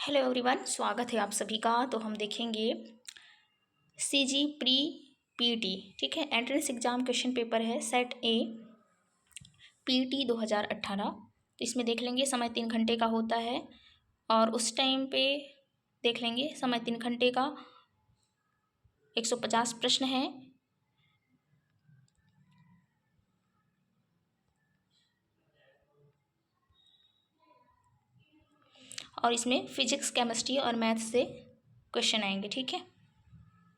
Hello everyone, स्वागत है आप सभी का। तो हम देखेंगे सीजी प्री पीटी। ठीक है, एंट्रेंस एग्जाम क्वेश्चन पेपर है सेट ए पीटी 2018। तो इसमें देख लेंगे समय 3 घंटे का होता है और उस टाइम पे देख लेंगे समय 3 घंटे का 150 प्रश्न है। और इसमें फिजिक्स, केमिस्ट्री और मैथ से क्वेश्चन आएंगे। ठीक है,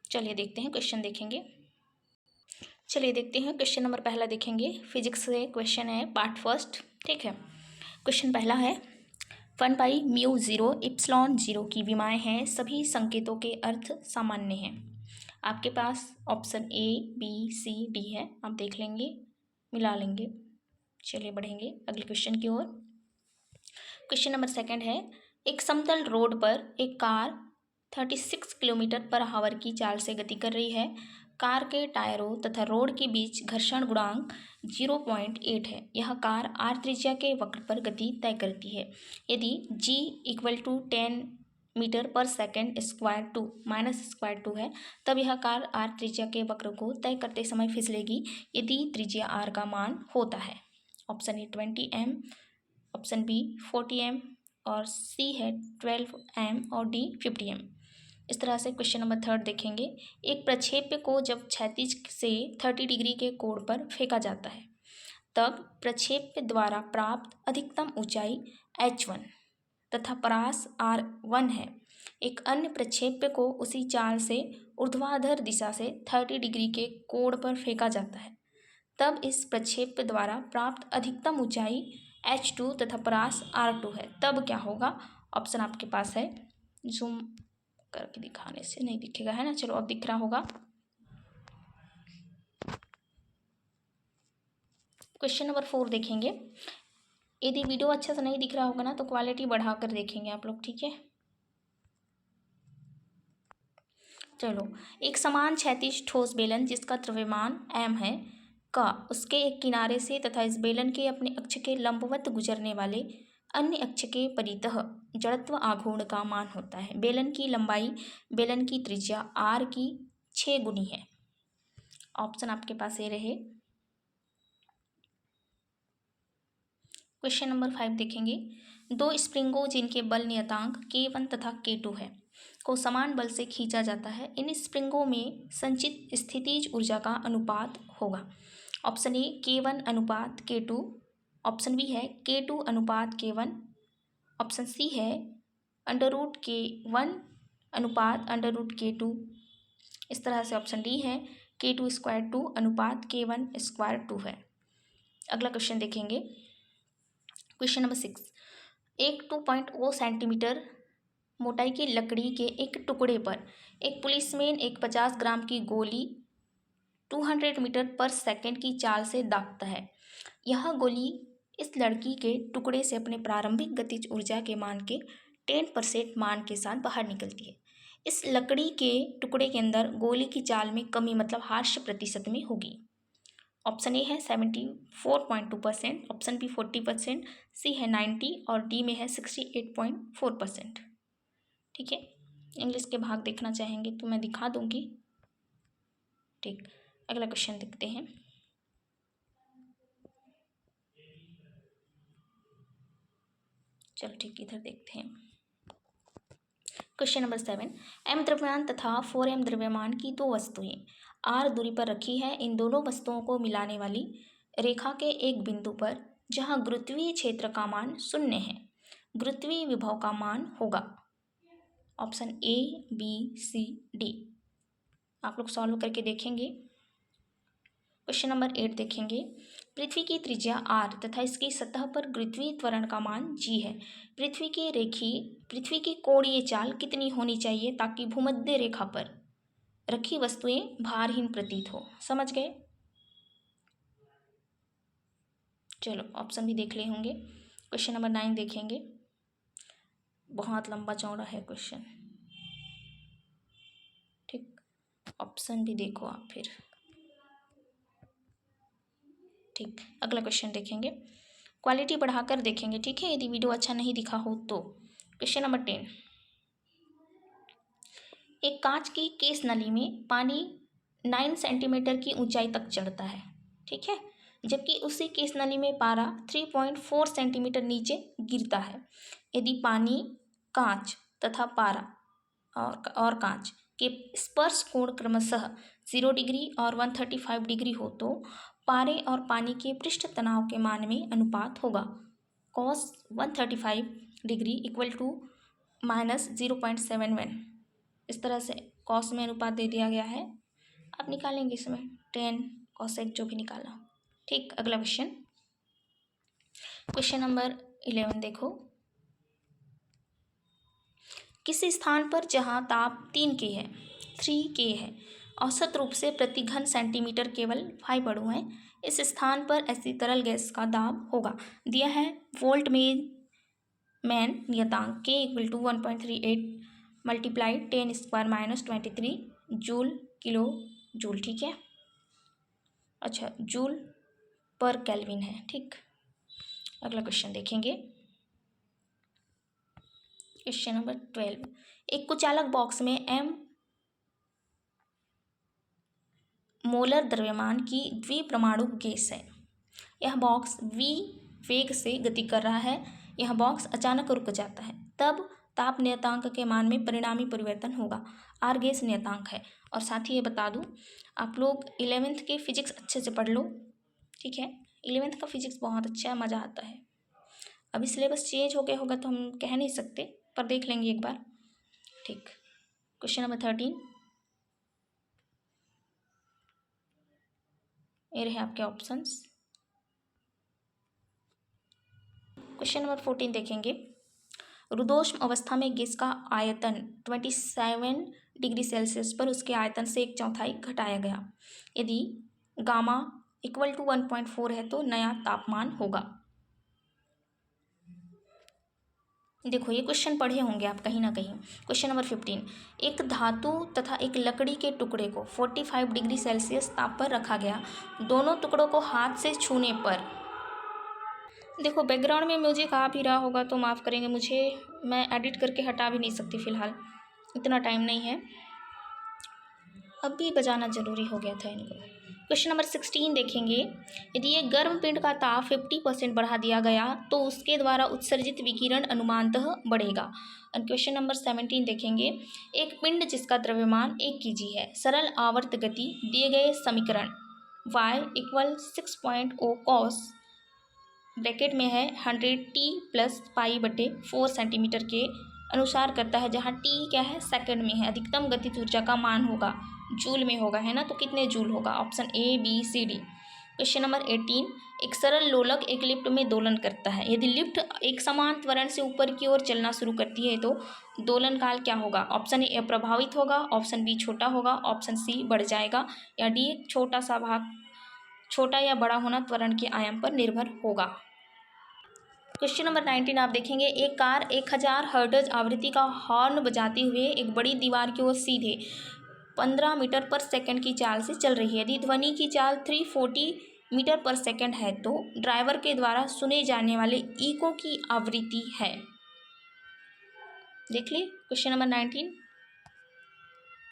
चलिए देखते हैं, क्वेश्चन देखेंगे। चलिए देखते हैं, क्वेश्चन नंबर पहला देखेंगे। फिजिक्स से क्वेश्चन है, पार्ट फर्स्ट। ठीक है, क्वेश्चन पहला है 1/μ0 इप्सिलॉन 0 की विमाएँ हैं, सभी संकेतों के अर्थ सामान्य हैं। आपके पास option A, B, C, D है। आप देख लेंगे, मिला लेंगे। चलिए बढ़ेंगे अगले क्वेश्चन की ओर। क्वेश्चन नंबर सेकंड है, एक समतल रोड पर एक कार 36 किलोमीटर पर आवर की चाल से गति कर रही है। कार के टायरों तथा रोड के बीच घर्षण गुणांक 0.8 है। यह कार आर त्रिज्या के वक्र पर गति तय करती है। यदि g = 10 मीटर पर सेकेंड -2 है, तब यह कार आर त्रिज्या के वक्र को तय करते समय फिसलेगी यदि त्रिज्या आर का मान होता है। Option A 20 m, option B 40 m और सी है 12 m और डी 50 m। इस तरह से क्वेश्चन नंबर थर्ड देखेंगे। एक प्रक्षेप्य को जब क्षैतिज से 30 डिग्री के कोण पर फेंका जाता है, तब प्रक्षेप्य द्वारा प्राप्त अधिकतम ऊंचाई h1 तथा परास r1 है। एक अन्य प्रक्षेप्य को उसी चाल से ऊर्ध्वाधर दिशा से 30 डिग्री के कोण पर फेंका जाता है, तब इस प्रक्षेप्य द्वारा प्राप्त अधिकतम ऊंचाई h2 तथा परास r2 है। तब क्या होगा? ऑप्शन आपके पास है, जूम करके दिखाने से नहीं दिखेगा, है ना। चलो अब दिख रहा होगा। क्वेश्चन नंबर 4 देखेंगे। यदि वीडियो अच्छा से नहीं दिख रहा होगा ना, तो क्वालिटी बढ़ाकर देखेंगे आप लोग। ठीक है, चलो। एक समान क्षैतिज ठोस बेलन जिसका द्रव्यमान m है का उसके एक किनारे से तथा इस बेलन के अपने अक्ष के लंबवत गुजरने वाले अन्य अक्ष के परितः जड़त्व आघूर्ण का मान होता है। बेलन की लंबाई बेलन की त्रिज्या r की 6 गुनी है। ऑप्शन आपके पास ये रहे। क्वेश्चन नंबर 5 देखेंगे। दो स्प्रिंगों जिनके बल नियतांक K1 तथा K2 है को समान बल से खींचा जाता है। इन स्प्रिंगों में संचित स्थितिज ऊर्जा का अनुपात होगा। ऑप्शन ए K1 अनुपात K2, ऑप्शन बी है K2 अनुपात K1, ऑप्शन सी है √K1 अनुपात √K2। इस तरह से ऑप्शन डी है K2² 2 अनुपात K1² 2 है। अगला क्वेश्चन देखेंगे। क्वेश्चन नंबर 6, एक 2.0 सेंटीमीटर मोटाई की लकड़ी के एक टुकड़े पर एक पुलिसमैन एक 50 ग्राम की गोली 200 मीटर पर सेकेंड की चाल से दागता है। यह गोली इस लड़की के टुकड़े से अपने प्रारंभिक गतिज ऊर्जा के मान के 10% मान के साथ बाहर निकलती है। इस लकड़ी के टुकड़े के अंदर गोली की चाल में कमी मतलब हार्श प्रतिशत में होगी। ऑप्शन ए है 74.2%, ऑप्शन बी 40%, सी है 90 और डी में है 68.4%। ठीक है, इंग्लिश के भाग देखना चाहेंगे तो मैं दिखा दूंगी। ठीक, अगला क्वेश्चन देखते हैं। चलो ठीक, इधर देखते हैं। क्वेश्चन नंबर 7, m द्रव्यमान तथा 4m द्रव्यमान की दो वस्तुएं r दूरी पर रखी है। इन दोनों वस्तुओं को मिलाने वाली रेखा के एक बिंदु पर जहां गुरुत्वीय क्षेत्र का मान 0 है, गुरुत्वीय विभव का मान होगा। Option A, B, C, D. आप लोग सॉल्व करके देखेंगे। क्वेश्चन नंबर 8 देखेंगे। पृथ्वी की त्रिज्या r तथा इसकी सतह पर गुरुत्वीय त्वरण का मान g है। पृथ्वी की कोणीय चाल कितनी होनी चाहिए ताकि भूमध्य रेखा पर रखी वस्तुएं भारहीन प्रतीत हो? समझ गए? चलो ऑप्शन भी देख ले होंगे। क्वेश्चन नंबर 9 देखेंगे। बहुत लंबा चौड़ा है क्वेश्चन। ठीक, ऑप्शन भी देखो आप फिर। ठीक, अगला क्वेश्चन देखेंगे। क्वालिटी बढ़ाकर देखेंगे। ठीक है, यदि वीडियो अच्छा नहीं दिखा हो तो। क्वेश्चन नंबर 10, एक कांच की केस नली में पानी 9 सेंटीमीटर की ऊंचाई तक चढ़ता है, ठीक है, जबकि उसी केस नली में पारा 3.4 सेंटीमीटर नीचे गिरता है। यदि पानी, कांच तथा पारा और कांच के स्पर्श कोण क्रमशः 0 डिग्री और 135 डिग्री हो तो पारे और पानी के पृष्ठ तनाव के मान में अनुपात होगा cos 135 डिग्री इक्वल टू -0.71। इस तरह से कॉस में अनुपात दे दिया गया है, आप निकालेंगे इसमें tan cosec जो भी निकाला। ठीक, अगला क्वेश्चन नंबर 11 देखो। किसी स्थान पर जहां ताप 3K है, औसत रूप से प्रति घन सेंटीमीटर केवल 5 अणु हैं, इस स्थान पर ऐसी तरल गैस का दाब होगा। दिया है वोल्ट में मैन नियतांक K equal to 1.38 multiply 10⁻⁻23 joule kilo joule, ठीक है, अच्छा जूल पर केल्विन है। ठीक, अगला क्वेश्चन देखेंगे, क्वेश्चन नंबर 12। एक कुचालक बॉक्स में m मोलर द्रव्यमान की द्विपरमाणु गैस है। यह बॉक्स v वेग से गति कर रहा है। यह बॉक्स अचानक रुक जाता है, तब ताप नियतांक के मान में परिणामी परिवर्तन होगा। r गैस नियतांक है। और साथ ही ये बता दूं, आप लोग 11th के फिजिक्स अच्छे से पढ़ लो, ठीक है, 11th का फिजिक्स बहुत अच्छा है, मज़ा आता है। अभी सिलेबस चेंज हो गया होगा तो हम कह नहीं सकते, पर देख लेंगे एक बार। ठीक, क्वेश्चन नंबर 13, ये रहे आपके ऑप्शंस। क्वेश्चन नंबर 14 देखेंगे। रुद्धोष्म अवस्था में गैस का आयतन 27 डिग्री सेल्सियस पर उसके आयतन से 1/4 घटाया गया। यदि गामा इक्वल टू 1.4 है तो नया तापमान होगा। देखो ये क्वेश्चन पढ़े होंगे आप कहीं ना कहीं। क्वेश्चन नंबर 15, एक धातु तथा एक लकड़ी के टुकड़े को 45 डिग्री सेल्सियस ताप पर रखा गया। दोनों टुकड़ों को हाथ से छूने पर, देखो बैकग्राउंड में म्यूजिक आ भी रहा होगा तो माफ़ करेंगे मुझे, मैं एडिट करके हटा भी नहीं सकती फ़िलहाल, इतना टाइम नहीं है, अब भी बजाना ज़रूरी हो गया था इनको। क्वेश्चन नंबर 16 देखेंगे। यदि एक गर्म पिंड का ताप 50% बढ़ा दिया गया तो उसके द्वारा उत्सर्जित विकिरण अनुमानतः बढ़ेगा। और क्वेश्चन नंबर 17 देखेंगे। एक पिंड जिसका द्रव्यमान 1 kg है, सरल आवर्त गति दिए गए समीकरण y इक्वल 6.0 cos ब्रैकेट में है 100t प्लस π/4 सेंटीमीटर के अनुसार करता है, जहाँ t क्या है, सेकंड में है। अधिकतम गतिज ऊर्जा का मान होगा, जूल में होगा, है ना, तो कितने जूल होगा, option A B C D। Question number 18, एक सरल लोलक एक लिफ्ट में दोलन करता है। यदि लिफ्ट एक समान त्वरण से ऊपर की ओर चलना शुरू करती है तो दोलन काल क्या होगा, ऑप्शन A अप्रभावित होगा, ऑप्शन B छोटा होगा, ऑप्शन C बढ़ जाएगा, या D छोटा सा भाग, छोटा या बड़ा होना त्वरण के आयाम पर निर्भर होगा। क्वेश्चन नंबर 19 आप देखेंगे। एक कार 1000 हर्ट्ज आवृत्ति का हॉर्न बजाते हुए एक बड़ी दीवार की ओर सीधे 15 मीटर पर सेकंड की चाल से चल रही है। यदि ध्वनि की चाल 340 मीटर पर सेकंड है तो ड्राइवर के द्वारा सुने जाने वाले इको की आवृत्ति है। देख लिए क्वेश्चन नंबर 19।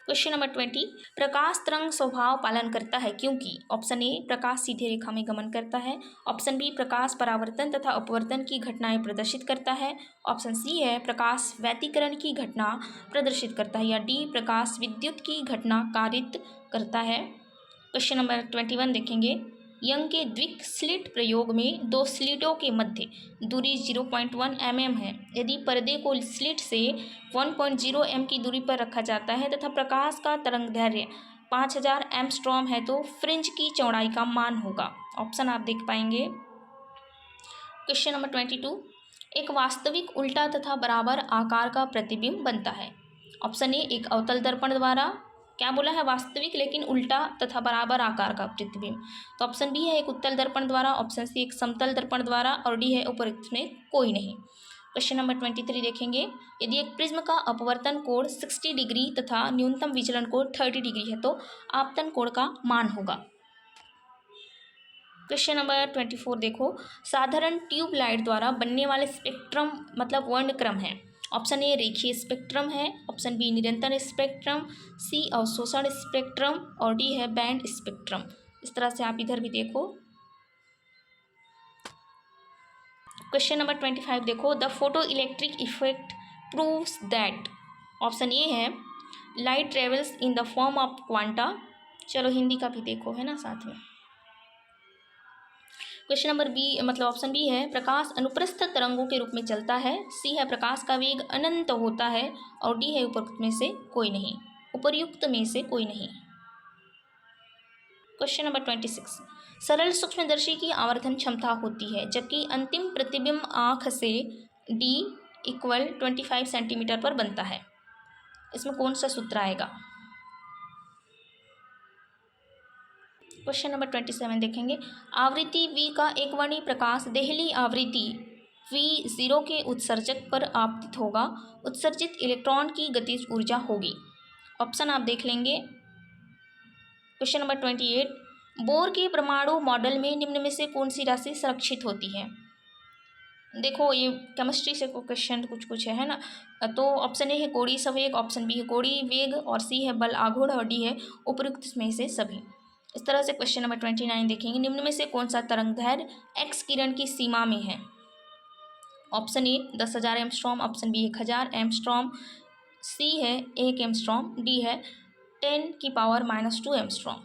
क्वेश्चन नंबर 20, प्रकाश तरंग स्वभाव पालन करता है क्योंकि, ऑप्शन ए प्रकाश सीधे रेखा में गमन करता है, ऑप्शन बी प्रकाश परावर्तन तथा अपवर्तन की घटनाएं प्रदर्शित करता है, ऑप्शन सी है प्रकाश व्यतिकरण की घटना प्रदर्शित करता है, या डी प्रकाश विद्युत की घटना कारित करता है। क्वेश्चन नंबर 21 देखेंगे। यंग के द्विक स्लिट प्रयोग में दो स्लिटों के मध्य दूरी 0.1 mm है। यदि पर्दे को स्लिट से 1.0 m की दूरी पर रखा जाता है तथा प्रकाश का तरंगदैर्घ्य 5000 एंगस्ट्रॉम है तो फ्रिंज की चौड़ाई का मान होगा। ऑप्शन आप देख पाएंगे। क्वेश्चन नंबर 22, एक वास्तविक उल्टा तथा बराबर आकार का प्रतिबिंब बनता है। ऑप्शन ए एक अवतल दर्पण द्वारा, क्या बोला है, वास्तविक लेकिन उल्टा तथा बराबर आकार का प्रतिबिंब, तो ऑप्शन बी है एक उत्तल दर्पण द्वारा, ऑप्शन सी एक समतल दर्पण द्वारा, और डी है उपरोक्त में कोई नहीं। क्वेश्चन नंबर 23 देखेंगे। यदि एक प्रिज्म का अपवर्तन कोण 60 डिग्री तथा न्यूनतम विचलन कोण 30 डिग्री है तो आपतन कोण का मान होगा। क्वेश्चन नंबर 24 देखो। साधारण ट्यूब लाइट द्वारा बनने वाले स्पेक्ट्रम मतलब वर्णक्रम है। ऑप्शन ए रेखीय स्पेक्ट्रम है, ऑप्शन बी निरंतर स्पेक्ट्रम, सी अवशोषण स्पेक्ट्रम और डी है बैंड स्पेक्ट्रम। इस तरह से आप इधर भी देखो। क्वेश्चन नंबर 25 देखो, the photo electric effect proves that. Option A है light travels in the form of quanta. चलो हिंदी का भी देखो, है ना साथ में। क्वेश्चन नंबर बी मतलब ऑप्शन बी है प्रकाश अनुप्रस्थ तरंगों के रूप में चलता है, सी है प्रकाश का वेग अनंत होता है और डी है उपयुक्त में से कोई नहीं, उपर्युक्त में से कोई नहीं। क्वेश्चन नंबर 26, सरल सूक्ष्मदर्शी की आवर्धन क्षमता होती है जबकि अंतिम प्रतिबिंब आँख से डी इक्वल 25 सेंटीमीटर पर बनता है। इसमें कौन सा सूत्र आएगा? क्वेश्चन नंबर 27 देखेंगे, आवृत्ति V का एक वर्णी प्रकाश देहली आवृत्ति V0 के उत्सर्जक पर आपतित होगा, उत्सर्जित इलेक्ट्रॉन की गतिज ऊर्जा होगी। ऑप्शन आप देख लेंगे। क्वेश्चन नंबर 28, बोर के परमाणु मॉडल में निम्न में से कौन सी राशि संरक्षित होती है? देखो ये केमिस्ट्री से क्वेश्चन कुछ है ना। तो ऑप्शन ए है कोणीय संवेग, ऑप्शन बी है कोणीय वेग और सी है बल आघूर्ण और डी है उपयुक्त में से सभी। इस तरह से क्वेश्चन नंबर 29 देखेंगे, निम्न में से कौन सा तरंगदैर्घ्य एक्स किरण की सीमा में है? ऑप्शन ए 10,000 एमस्ट्रॉम, ऑप्शन बी 1,000 एमस्ट्रॉम, सी है 1 एमस्ट्रॉम, डी है 10⁻² एमस्ट्रॉम।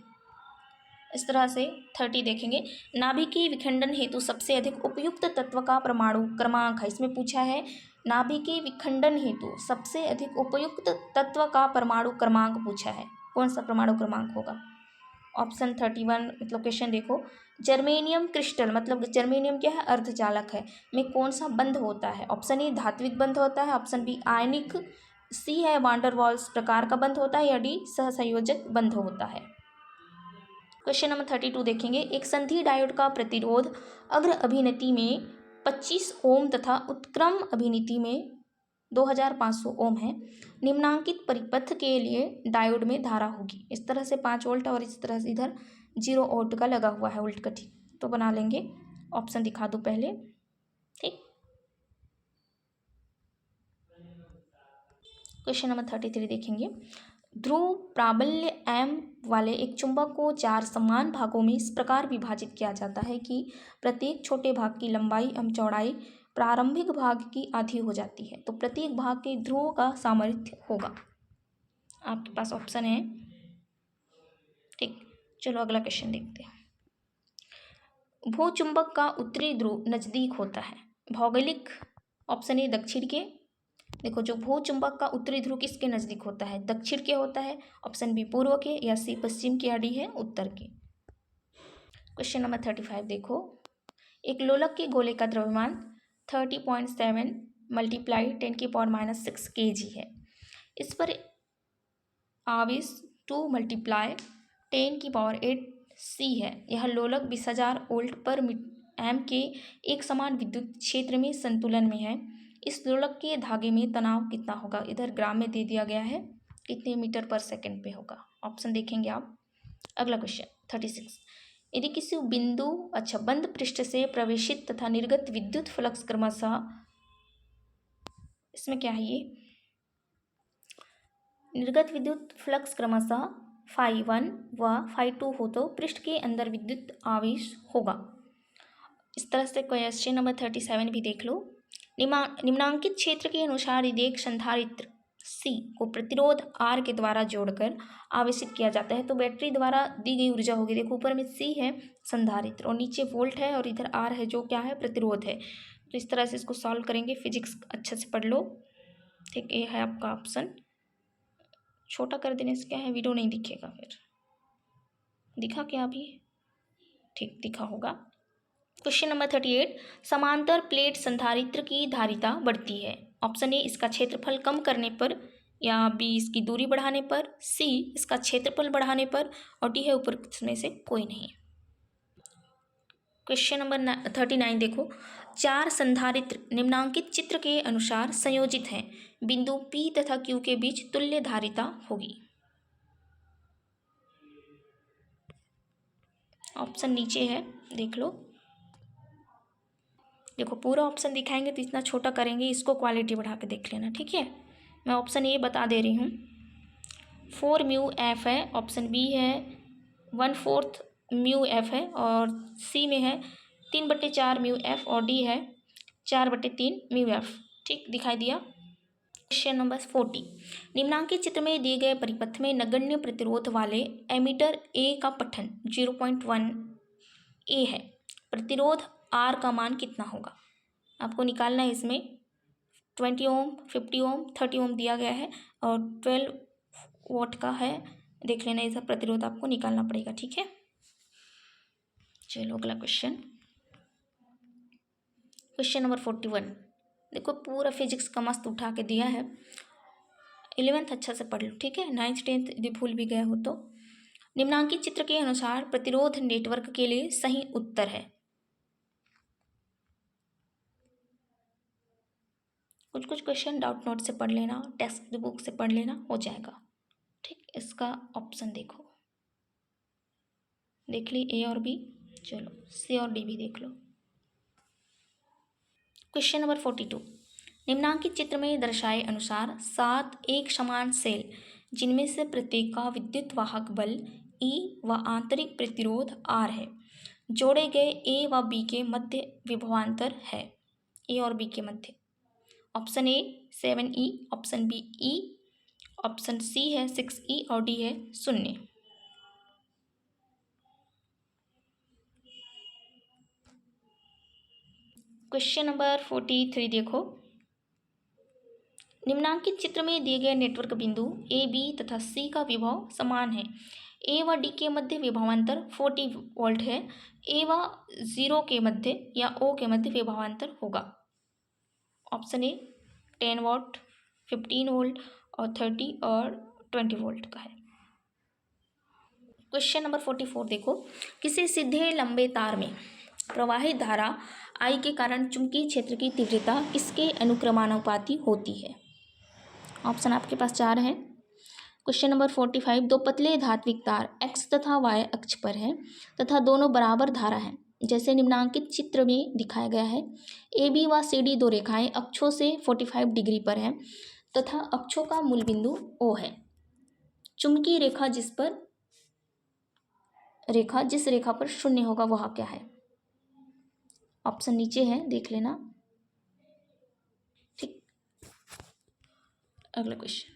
इस तरह से 30 देखेंगे, नाभिकीय विखंडन हेतु सबसे अधिक उपयुक्त तत्व का परमाणु क्रमांक है। इसमें पूछा है नाभिकीय विखंडन हेतु सबसे अधिक उपयुक्त तत्व का परमाणु क्रमांक पूछा है, कौन सा परमाणु क्रमांक होगा? ऑप्शन 31 मतलब क्वेश्चन देखो, जर्मेनियम क्रिस्टल मतलब जर्मेनियम क्या है? अर्धचालक है, में कौन सा बंध होता है? ऑप्शन ए धात्विक बंध होता है, ऑप्शन बी आयनिक, सी है वांडरवाल्स प्रकार का बंध होता है या डी सहसंयोजक बंध होता है। क्वेश्चन नंबर 32 देखेंगे, एक संधि डायोड का प्रतिरोध अग्र अभिनति में 25 ओम तथा उत्क्रम अभिनति में 2500 ओम है, निम्नांकित परिपथ के लिए डायोड में धारा होगी। इस तरह से 5 वोल्ट और इस तरह से इधर 0 वोल्ट का लगा हुआ है उल्ट कठी, तो बना लेंगे। ऑप्शन दिखा दो पहले, ठीक। क्वेश्चन नंबर 33 देखेंगे, ध्रुव प्राबल्य m वाले एक चुंबक को 4 समान भागों में इस प्रकार विभाजित किया जाता है कि प्रत्येक छोटे भाग की लंबाई एवं चौड़ाई प्रारंभिक भाग की आधी हो जाती है, तो प्रत्येक भाग के ध्रुव का सामर्थ्य होगा। आपके पास ऑप्शन है, ठीक। चलो अगला क्वेश्चन देखते हैं। भूचुंबक का उत्तरी ध्रुव नजदीक होता है, भौगोलिक। ऑप्शन ए दक्षिण के। देखो जो भूचुंबक का उत्तरी ध्रुव किसके नजदीक होता है? दक्षिण के होता है, ऑप्शन बी पूर्व के या सी पश्चिम के या डी है उत्तर के। क्वेश्चन नंबर 35 देखो, एक लोलक के गोले का द्रव्यमान 30.7 मल्टीप्लाई 10⁻⁻6 kg है। इस पर आवेश 2 × 10⁸ c है। यह लोलक 20,000 वोल्ट पर एम के एक समान विद्युत क्षेत्र में संतुलन में है। इस लोलक के धागे में तनाव कितना होगा? इधर ग्राम में दे दिया गया है, कितने मीटर पर सेकंड पे होगा। ऑप्शन देखेंगे आप। अगला क्वेश्चन 36, यदि किसी बिंदु बंद पृष्ठ से प्रवेशित तथा निर्गत विद्युत फ्लक्स क्रमशः, इसमें क्या है ये, निर्गत विद्युत फ्लक्स क्रमशः φ1 व φ2 हो तो पृष्ठ के अंदर विद्युत आवेश होगा। इस तरह से क्वेश्चन नंबर 37 भी देख लो। निम्नांकित क्षेत्र के अनुसार यदि एक संधारित्र C को प्रतिरोध R के द्वारा जोड़कर आवेशित किया जाता है तो बैटरी द्वारा दी गई ऊर्जा होगी। देखो ऊपर में C है संधारित्र और नीचे वोल्ट है और इधर R है जो क्या है? प्रतिरोध है। तो इस तरह से इसको सॉल्व करेंगे। फिजिक्स अच्छे से पढ़ लो, ठीक। ये है आपका ऑप्शन। छोटा कर देने से क्या है, वीडियो नहीं दिखेगा। फिर दिखा क्या अभी? ठीक दिखा होगा। क्वेश्चन नंबर 38, समांतर प्लेट संधारित्र की धारिता बढ़ती है। ऑप्शन ए इसका क्षेत्रफल कम करने पर, या बी इसकी दूरी बढ़ाने पर, सी इसका क्षेत्रफल बढ़ाने पर और डी है उपरोक्त में से कोई नहीं। क्वेश्चन नंबर 39 देखो, 4 संधारित्र निम्नांकित चित्र के अनुसार संयोजित हैं, बिंदु P तथा Q के बीच तुल्य धारिता होगी। ऑप्शन नीचे है, देख लो। देखो पूरा ऑप्शन दिखाएंगे तो इतना छोटा करेंगे, इसको क्वालिटी बढ़ा के देख लेना, ठीक है। मैं ऑप्शन ए बता दे रही हूँ, 4 म्यू एफ है, ऑप्शन बी है 1/4 म्यू एफ है, और सी में है 3/4 म्यू एफ, और डी है 4/3 म्यू एफ। ठीक दिखाई दिया। क्वेश्चन नंबर 40, निम्नांकित चित्र में दिए गए परिपथ में नगण्य प्रतिरोध वाले एमीटर ए का पठन 0.1 ए है, प्रतिरोध आर का मान कितना होगा। आपको निकालना है, इसमें 20 ओम, 50 ओम, 30 ओम दिया गया है और 12 वोल्ट का है, देख लेना, इसका प्रतिरोध आपको निकालना पड़ेगा, ठीक है। चलो अगला क्वेश्चन, क्वेश्चन नंबर 41। देखो पूरा फिजिक्स का मस्त उठा के दिया है, 11th अच्छा से पढ़ लो, ठीक है। 9th 10th यदि भूल भी गए हो तो। निम्नांकित चित्र के अनुसार प्रतिरोध नेटवर्क के लिए सही उत्तर है। कुछ कुछ क्वेश्चन डाउट नोट से पढ़ लेना, टेक्स्ट बुक से पढ़ लेना, हो जाएगा, ठीक। इसका ऑप्शन देखो, देख ली ए और बी, चलो सी और डी भी देख लो। क्वेश्चन नंबर 42, निम्नांकित चित्र में दर्शाए अनुसार 7 एक समान सेल जिनमें से प्रत्येक का विद्युत वाहक बल E व आंतरिक प्रतिरोध R है, जोड़े गए A व B के मध्य विभवांतर है, ए और बी के मध्य। Option A 7E, option B E, option C है 6E और डी है 0। क्वेश्चन नंबर 43 देखो, निम्नांकित चित्र में दिए गए नेटवर्क बिंदु ए बी तथा सी का विभव समान है, ए व डी के मध्य विभवांतर 40 वोल्ट है, ए व 0 के मध्य या ओ के मध्य विभवांतर होगा। ऑप्शन ए 10 वोल्ट, 15 वोल्ट और 30 और 20 वोल्ट का है। क्वेश्चन नंबर 44 देखो, किसी सीधे लंबे तार में प्रवाहित धारा I के कारण चुंबकीय क्षेत्र की तीव्रता किसके अनुक्रमानुपाती होती है। ऑप्शन आपके पास 4 हैं। क्वेश्चन नंबर 45, दो पतले धात्विक तार x तथा y अक्ष पर है तथा दोनों बराबर धारा हैं, जैसे निम्नांकित चित्र में दिखाया गया है। ए बी व सी डी दो रेखाएं अक्षों से 45 डिग्री पर हैं तथा अक्षों का मूल बिंदु O है। चुंबकीय रेखा जिस रेखा पर शून्य होगा वह क्या है। ऑप्शन नीचे है, देख लेना, ठीक। अगला क्वेश्चन,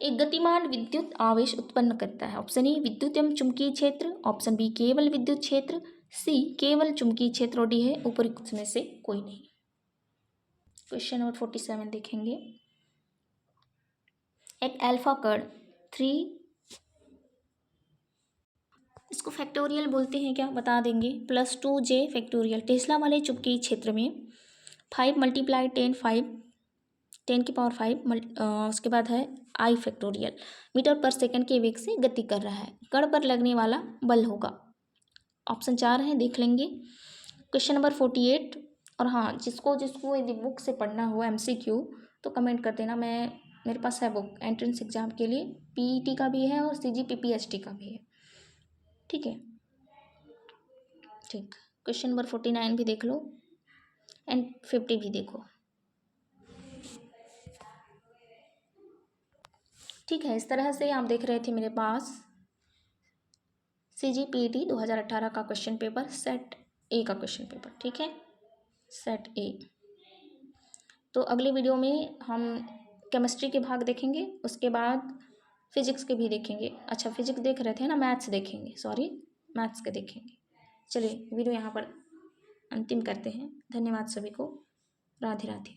एक गतिमान विद्युत आवेश उत्पन्न करता है। ऑप्शन ए विद्युत एवं चुंबकीय क्षेत्र, ऑप्शन बी केवल विद्युत क्षेत्र, सी केवल चुंबकीय क्षेत्र और डी है उपरोक्त में से कोई नहीं। क्वेश्चन नंबर 47 देखेंगे, एक अल्फा कण 3, इसको फैक्टोरियल बोलते हैं क्या, बता देंगे, +2j फैक्टोरियल टेस्ला वाले चुंबकीय क्षेत्र में 5 × 10 की पावर 5 उसके बाद है I फैक्टोरियल मीटर पर सेकंड के वेग से गति कर रहा है, कण पर लगने वाला बल होगा। ऑप्शन 4 है, देख लेंगे। क्वेश्चन नंबर 48, और हाँ जिसको यदि बुक से पढ़ना हो MCQ तो कमेंट कर देना, मेरे पास है बुक एंट्रेंस एग्जाम के लिए, PET का भी है और CGPPST का भी है, ठीक है, ठीक। क्वेश्चन नंबर 49 भी देख लो एंड 50 भी देखो, ठीक है। इस तरह से आप देख रहे थे मेरे पास CGPET 2018 का क्वेश्चन पेपर, सेट ए का क्वेश्चन पेपर, ठीक है, सेट ए। तो अगले वीडियो में हम केमिस्ट्री के भाग देखेंगे, उसके बाद फिजिक्स के भी देखेंगे। अच्छा फिजिक्स देख रहे थे ना, मैथ्स देखेंगे, सॉरी मैथ्स के देखेंगे। चलिए वीडियो यहाँ पर अंतिम करते हैं। धन्यवाद सभी को, राधे राधे।